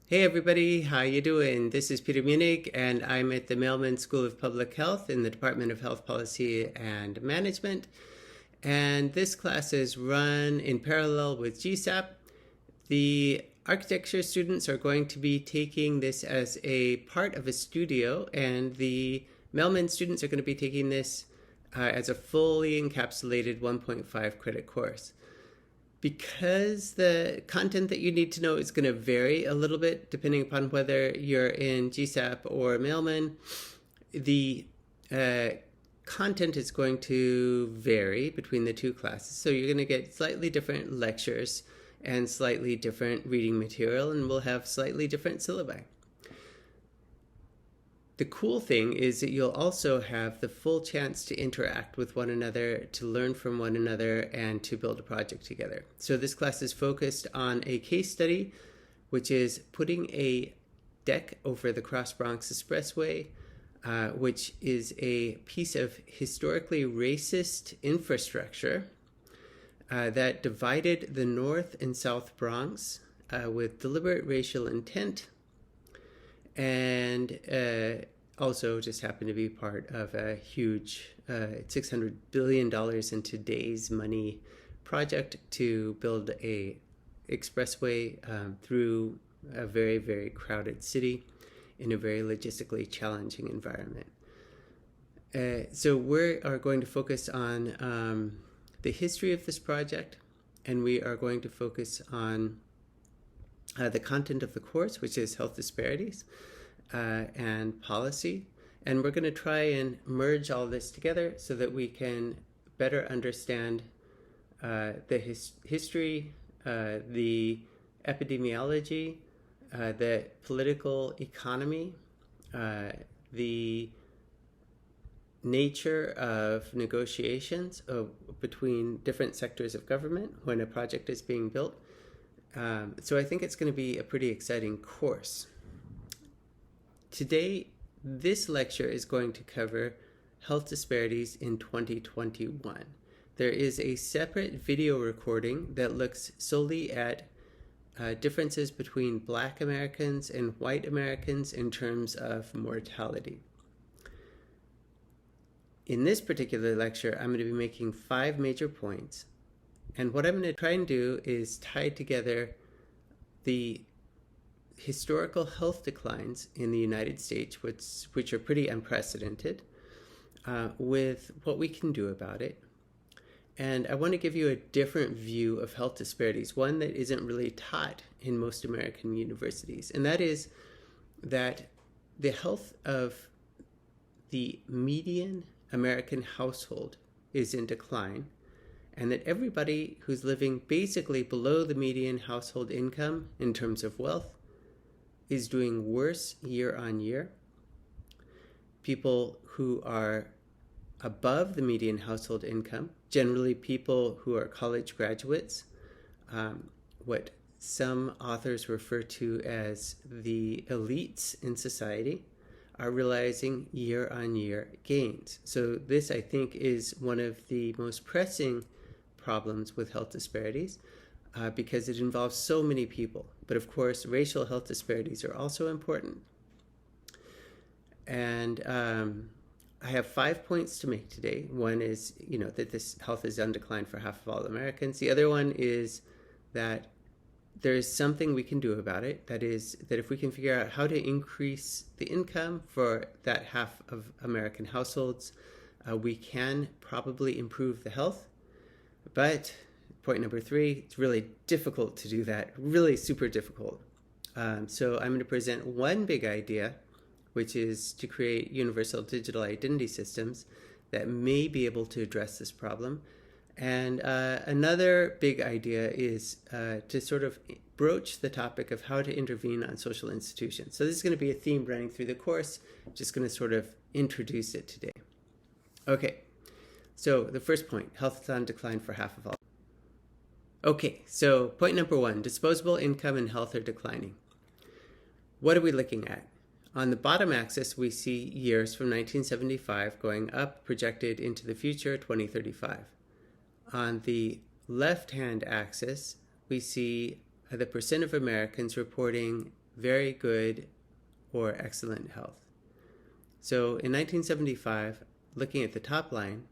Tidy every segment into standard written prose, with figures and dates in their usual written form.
Hey everybody, how you doing? This is Peter Munich and I'm at the Mailman School of Public Health in the Department of Health Policy and Management. And this class is run in parallel with GSAP. The architecture students are going to be taking this as a part of a studio, and the Mailman students are going to be taking this as a fully encapsulated 1.5 credit course. Because the content that you need to know is going to vary a little bit depending upon whether you're in GSAP or Mailman, the content is going to vary between the two classes. So you're going to get slightly different lectures and slightly different reading material, and we'll have slightly different syllabi. The cool thing is that you'll also have the full chance to interact with one another, to learn from one another, and to build a project together. So this class is focused on a case study, which is putting a deck over the Cross Bronx Expressway, which is a piece of historically racist infrastructure that divided the North and South Bronx with deliberate racial intent, and also just happened to be part of a huge $600 billion in today's money project to build a expressway through a very, very crowded city in a very logistically challenging environment. So we are going to focus on the history of this project, and we are going to focus on the content of the course, which is health disparities and policy. And we're going to try and merge all this together so that we can better understand the history, the epidemiology, the political economy, the nature of negotiations between different sectors of government when a project is being built. So I think it's going to be a pretty exciting course. Today, this lecture is going to cover health disparities in 2021. There is a separate video recording that looks solely at differences between Black Americans and white Americans in terms of mortality. In this particular lecture, I'm going to be making 5 major points. And what I'm going to try and do is tie together the historical health declines in the United States, which are pretty unprecedented, with what we can do about it. And I want to give you a different view of health disparities, one that isn't really taught in most American universities. And that is that the health of the median American household is in decline, and that everybody who's living basically below the median household income in terms of wealth is doing worse year on year. People who are above the median household income, generally people who are college graduates, what some authors refer to as the elites in society, are realizing year on year gains. So this, I think, is one of the most pressing problems with health disparities because it involves so many people. But of course, racial health disparities are also important. And I have 5 points to make today. One is, that this health is on decline for half of all Americans. The other one is that there is something we can do about it. That is, that if we can figure out how to increase the income for that half of American households, we can probably improve the health. But point number 3, it's really difficult to do that, really super difficult. So I'm going to present one big idea, which is to create universal digital identity systems that may be able to address this problem. And another big idea is to sort of broach the topic of how to intervene on social institutions. So this is going to be a theme running through the course. I'm just going to sort of introduce it today. Okay, so the first point, health is on decline for half of all. Okay, so point number 1, disposable income and health are declining. What are we looking at? On the bottom axis, we see years from 1975 going up, projected into the future, 2035. On the left-hand axis, we see the percent of Americans reporting very good or excellent health. So in 1975, looking at the top line,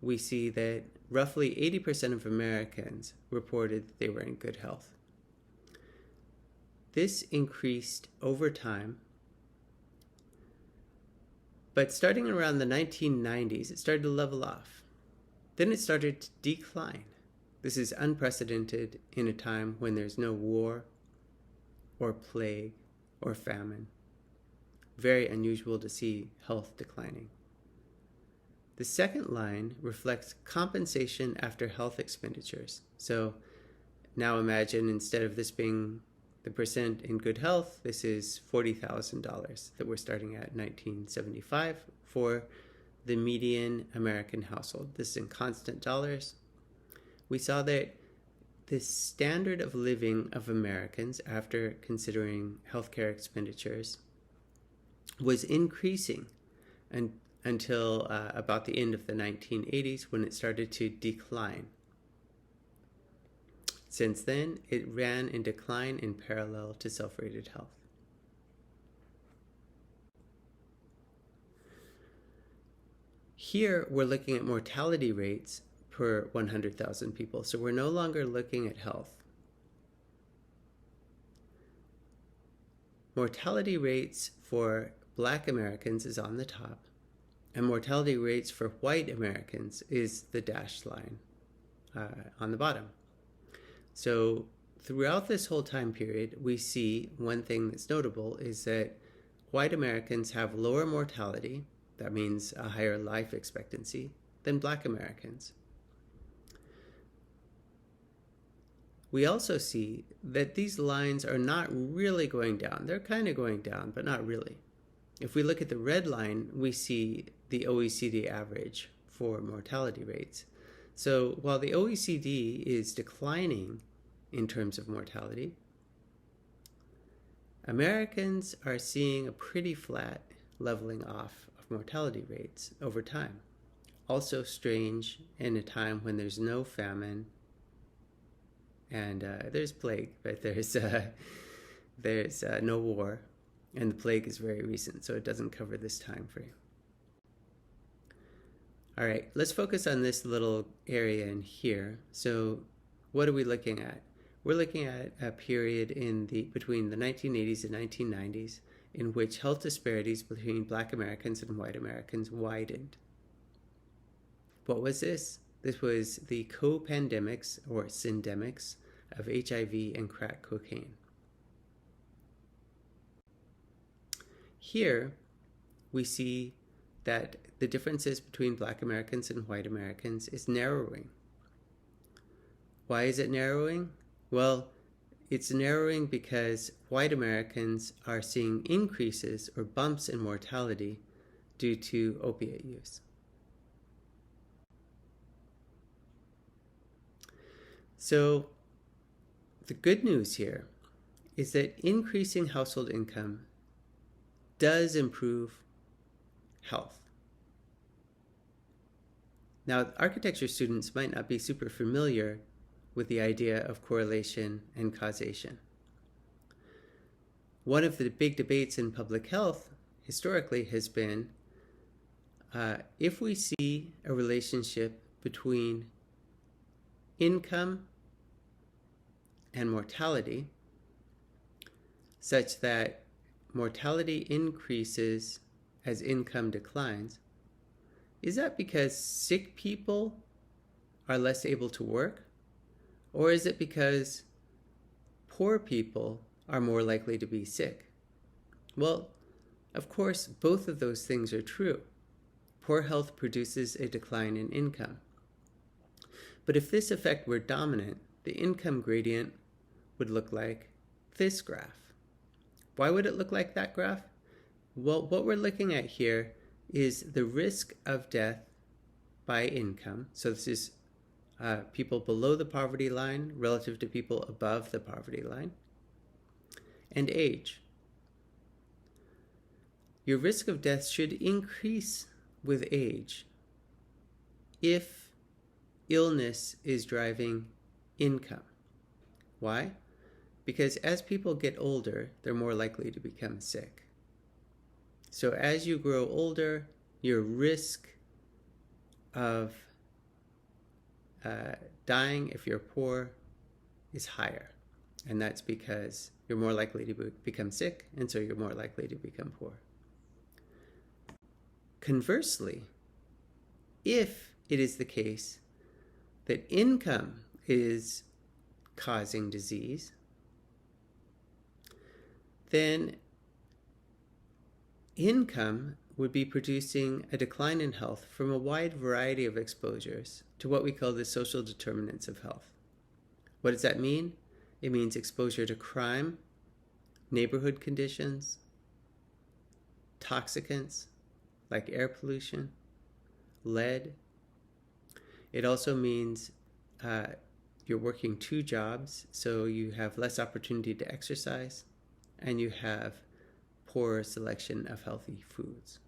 we see that roughly 80% of Americans reported that they were in good health. This increased over time, but starting around the 1990s, it started to level off. Then it started to decline. This is unprecedented in a time when there's no war or plague or famine. Very unusual to see health declining. The second line reflects compensation after health expenditures. So now imagine, instead of this being the percent in good health, this is $40,000 that we're starting at in 1975 for the median American household. This is in constant dollars. We saw that the standard of living of Americans, after considering healthcare expenditures, was increasing until about the end of the 1980s, when it started to decline. Since then, it ran in decline in parallel to self-rated health. Here, we're looking at mortality rates per 100,000 people. So we're no longer looking at health. Mortality rates for Black Americans is on the top, and mortality rates for white Americans is the dashed line on the bottom. So throughout this whole time period, we see one thing that's notable is that white Americans have lower mortality, that means a higher life expectancy, than Black Americans. We also see that these lines are not really going down. They're kind of going down, but not really. If we look at the red line, we see the OECD average for mortality rates. So while the OECD is declining in terms of mortality, Americans are seeing a pretty flat leveling off of mortality rates over time. Also strange in a time when there's no famine and there's plague, but there's no war, and the plague is very recent, so it doesn't cover this time frame. All right, let's focus on this little area in here. So what are we looking at? We're looking at a period between the 1980s and 1990s in which health disparities between Black Americans and white Americans widened. What was this? This was the co-pandemics or syndemics of HIV and crack cocaine. Here, we see that the differences between Black Americans and white Americans is narrowing. Why is it narrowing? Well, it's narrowing because white Americans are seeing increases or bumps in mortality due to opiate use. So the good news here is that increasing household income does improve health. Now, architecture students might not be super familiar with the idea of correlation and causation. One of the big debates in public health historically has been if we see a relationship between income and mortality such that mortality increases as income declines, is that because sick people are less able to work? Or is it because poor people are more likely to be sick? Well, of course, both of those things are true. Poor health produces a decline in income. But if this effect were dominant, the income gradient would look like this graph. Why would it look like that graph? Well, what we're looking at here is the risk of death by income. So this is people below the poverty line relative to people above the poverty line, and age. Your risk of death should increase with age if illness is driving income. Why? Because as people get older, they're more likely to become sick. So as you grow older, your risk of dying if you're poor is higher. And that's because you're more likely to become sick, and so you're more likely to become poor. Conversely, if it is the case that income is causing disease, then income would be producing a decline in health from a wide variety of exposures to what we call the social determinants of health. What does that mean? It means exposure to crime, neighborhood conditions, toxicants like air pollution, lead. It also means you're working 2 jobs, so you have less opportunity to exercise, and you have poorer selection of healthy foods.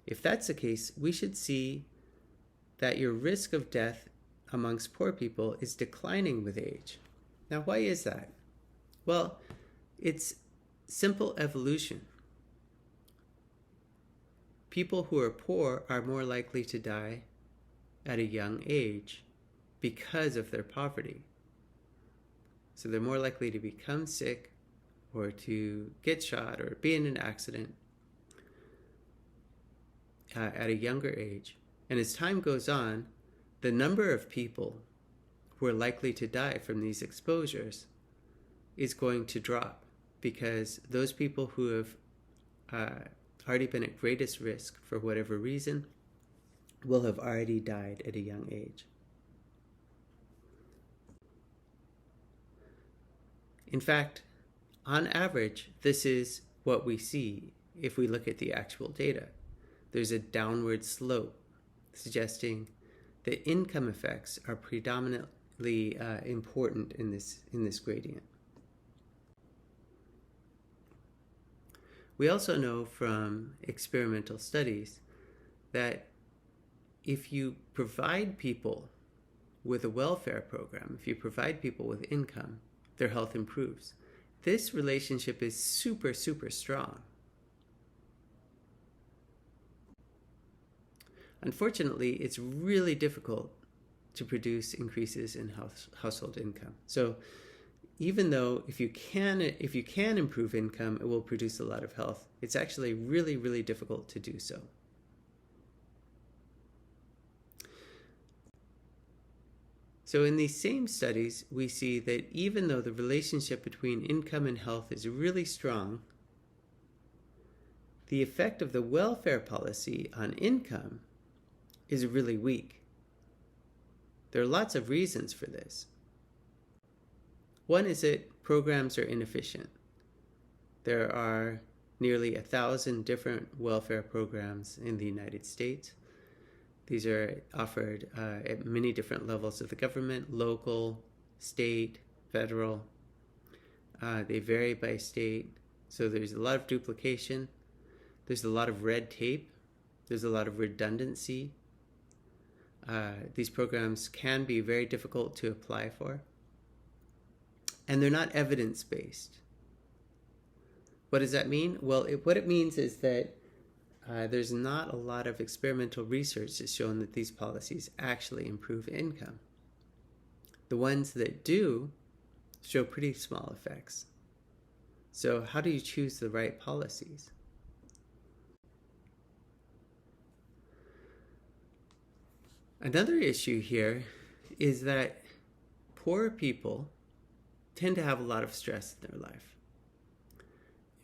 If that's the case, we should see that your risk of death amongst poor people is declining with age. Now, why is that? Well, it's simple evolution. People who are poor are more likely to die at a young age because of their poverty. So they're more likely to become sick or to get shot or be in an accident at a younger age. And as time goes on, the number of people who are likely to die from these exposures is going to drop, because those people who have already been at greatest risk for whatever reason will have already died at a young age. In fact, on average, this is what we see if we look at the actual data. There's a downward slope suggesting that income effects are predominantly important in this gradient. We also know from experimental studies that if you provide people with a welfare program, if you provide people with income, their health improves. This relationship is super, super strong. Unfortunately, it's really difficult to produce increases in household income. So even though if you can improve income, it will produce a lot of health, it's actually really, really difficult to do so. So in these same studies, we see that even though the relationship between income and health is really strong, the effect of the welfare policy on income is really weak. There are lots of reasons for this. One is that programs are inefficient. There are nearly 1,000 different welfare programs in the United States. These are offered at many different levels of the government: local, state, federal. They vary by state, so there's a lot of duplication. There's a lot of red tape. There's a lot of redundancy. These programs can be very difficult to apply for. And they're not evidence-based. What does that mean? Well, what it means is that there's not a lot of experimental research that's shown that these policies actually improve income. The ones that do show pretty small effects. So how do you choose the right policies? Another issue here is that poor people tend to have a lot of stress in their life.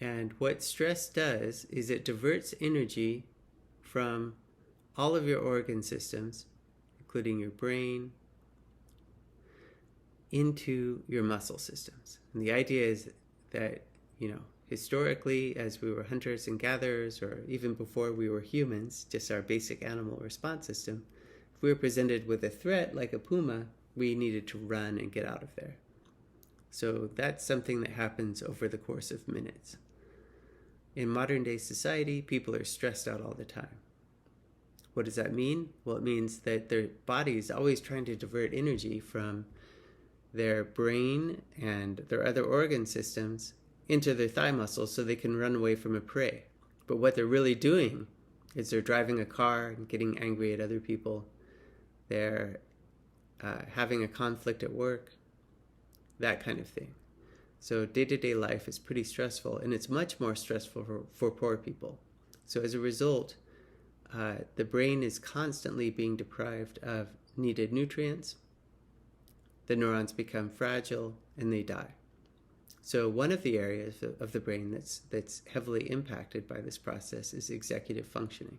And what stress does is it diverts energy from all of your organ systems, including your brain, into your muscle systems. And the idea is that, historically, as we were hunters and gatherers, or even before we were humans, just our basic animal response system, if we were presented with a threat like a puma, we needed to run and get out of there. So that's something that happens over the course of minutes. In modern day society, people are stressed out all the time. What does that mean? Well, it means that their body is always trying to divert energy from their brain and their other organ systems into their thigh muscles so they can run away from a prey. But what they're really doing is they're driving a car and getting angry at other people. They're having a conflict at work, that kind of thing. So day-to-day life is pretty stressful, and it's much more stressful for poor people. So as a result, the brain is constantly being deprived of needed nutrients. The neurons become fragile and they die. So one of the areas of the brain that's heavily impacted by this process is executive functioning.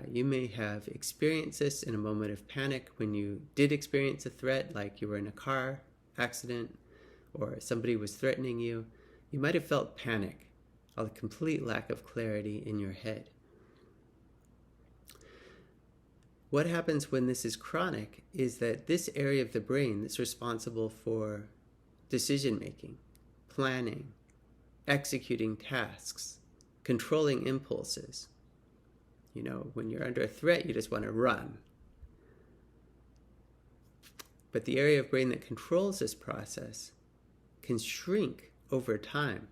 You may have experienced this in a moment of panic when you did experience a threat, like you were in a car accident or somebody was threatening you. You might have felt panic, a complete lack of clarity in your head. What happens when this is chronic is that this area of the brain that's responsible for decision-making, planning, executing tasks, controlling impulses. You know, when you're under a threat, you just want to run. But the area of brain that controls this process can shrink over time,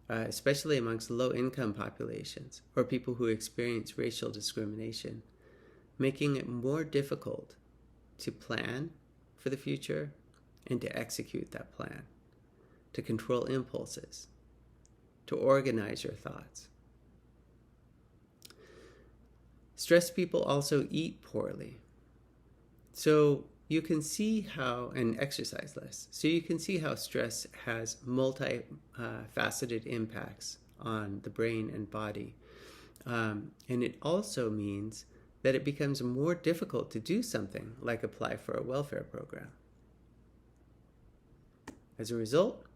especially amongst low-income populations or people who experience racial discrimination, making it more difficult to plan for the future and to execute that plan, to control impulses, to organize your thoughts. Stressed people also eat poorly. So you can see how, and exercise less, so you can see how stress has multi-faceted impacts on the brain and body. And it also means that it becomes more difficult to do something like apply for a welfare program. As a result,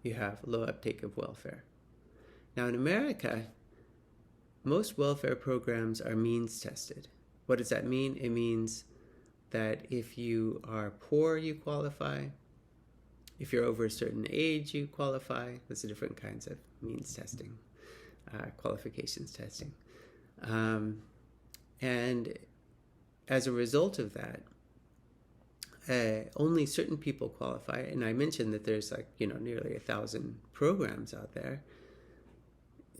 you have low uptake of welfare. Now in America, most welfare programs are means tested. What does that mean? It means that if you are poor, you qualify. If you're over a certain age, you qualify. There's different kinds of means testing, qualifications testing. And as a result of that, only certain people qualify. And I mentioned that there's nearly 1,000 programs out there.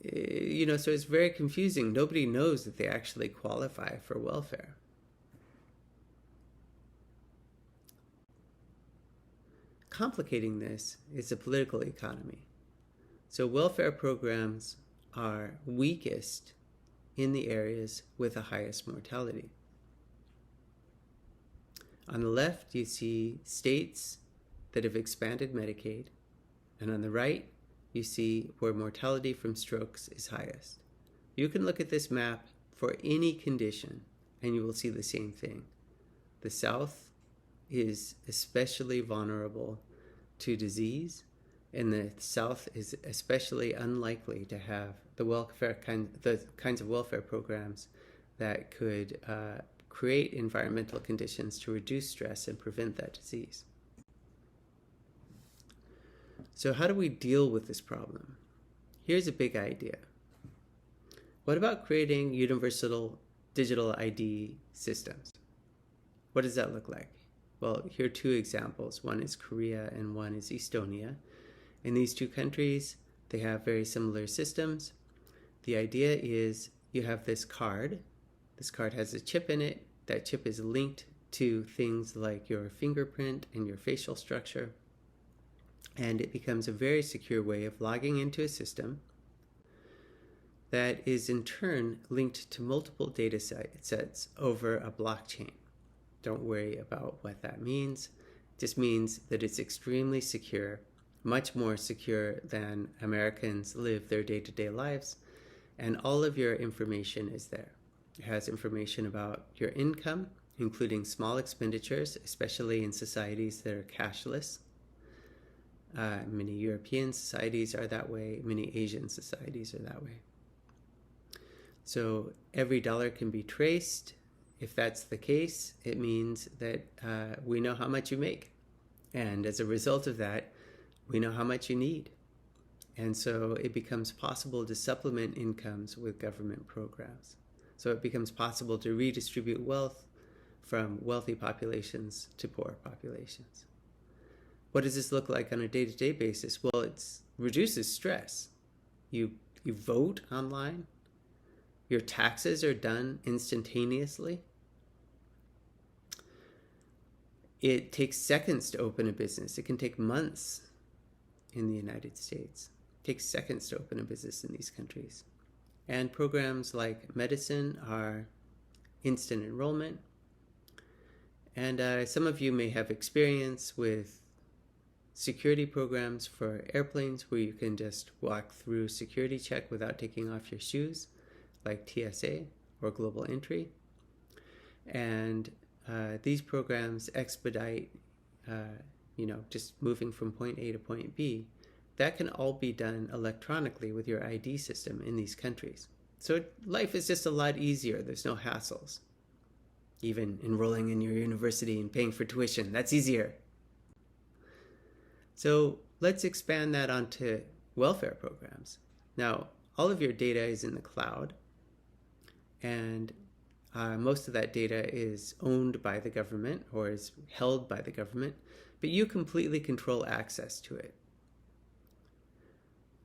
So it's very confusing. Nobody knows that they actually qualify for welfare. Complicating this is the political economy. So welfare programs are weakest in the areas with the highest mortality. On the left, you see states that have expanded Medicaid, and on the right, you see where mortality from strokes is highest. You can look at this map for any condition, and you will see the same thing. The South is especially vulnerable to disease, and the South is especially unlikely to have the kinds of welfare programs that could create environmental conditions to reduce stress and prevent that disease. So how do we deal with this problem? Here's a big idea. What about creating universal digital ID systems? What does that look like? Well, here are two examples. One is Korea and one is Estonia. In these two countries, they have very similar systems. The idea is you have this card. This card has a chip in it. That chip is linked to things like your fingerprint and your facial structure. And it becomes a very secure way of logging into a system that is in turn linked to multiple data sets over a blockchain. Don't worry about what that means. It just means that it's extremely secure, much more secure than Americans live their day-to-day lives, and all of your information is there. It has information about your income, including small expenditures, especially in societies that are cashless. Many European societies are that way. Many Asian societies are that way. So every dollar can be traced. If that's the case, it means that we know how much you make. And as a result of that, we know how much you need. And so it becomes possible to supplement incomes with government programs. So it becomes possible to redistribute wealth from wealthy populations to poor populations. What does this look like on a day-to-day basis? Well, it reduces stress. You vote online. Your taxes are done instantaneously. It takes seconds to open a business. It can take months in the United States. It takes seconds to open a business in these countries. And programs like medicine are instant enrollment. And some of you may have experience with security programs for airplanes where you can just walk through security check without taking off your shoes, like TSA or Global Entry. And these programs expedite, just moving from point A to point B. That can all be done electronically with your ID system in these countries. So life is just a lot easier. There's no hassles. Even enrolling in your university and paying for tuition, that's easier. So let's expand that onto welfare programs. Now, all of your data is in the cloud, and most of that data is owned by the government or is held by the government, but you completely control access to it.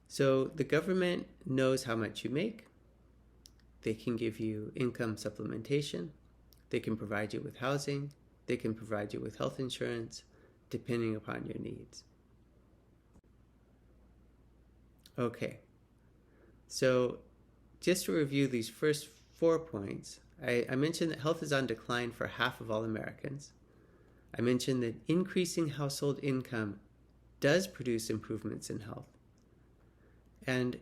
So the government knows how much you make. They can give you income supplementation. They can provide you with housing. They can provide you with health insurance, depending upon your needs. Okay, so just to review these first 4 points, I mentioned that health is on decline for half of all Americans. I mentioned that increasing household income does produce improvements in health. And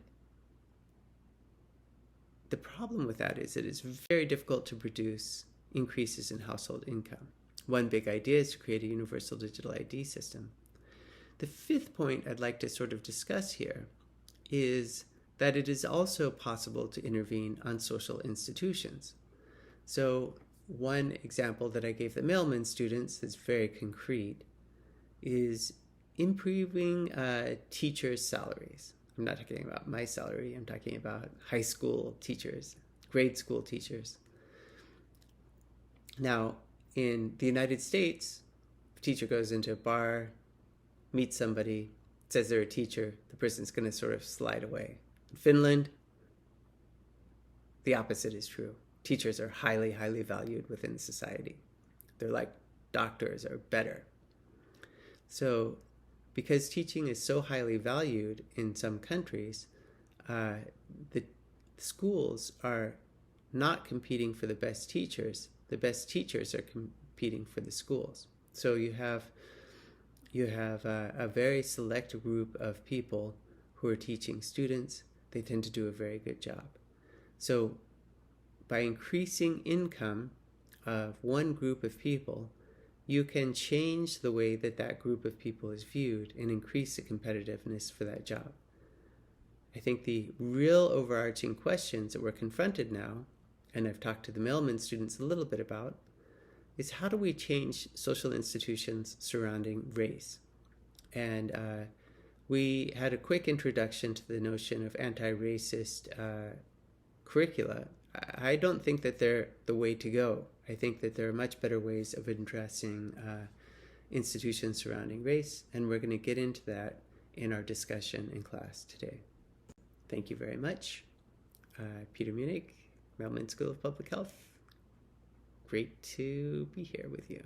the problem with that is that it's very difficult to produce increases in household income. One big idea is to create a universal digital ID system. The 5th point I'd like to sort of discuss here is that it is also possible to intervene on social institutions. So one example that I gave the mailman students that's very concrete is improving teachers' salaries. I'm not talking about my salary. I'm talking about high school teachers, grade school teachers. Now, in the United States, if a teacher goes into a bar, meets somebody, says they're a teacher, the person's going to sort of slide away. In Finland, the opposite is true. Teachers are highly, highly valued within society. They're like doctors or better. So because teaching is so highly valued in some countries, the schools are not competing for the best teachers. The best teachers are competing for the schools. So you have a very select group of people who are teaching students. They tend to do a very good job. So by increasing income of one group of people, you can change the way that that group of people is viewed and increase the competitiveness for that job. I think the real overarching questions that we're confronted now, and I've talked to the mailman students a little bit about, is how do we change social institutions surrounding race? And we had a quick introduction to the notion of anti-racist curricula. I don't think that they're the way to go. I think that there are much better ways of addressing institutions surrounding race, and we're going to get into that in our discussion in class today. Thank you very much. Peter Munich, Mailman School of Public Health. Great to be here with you.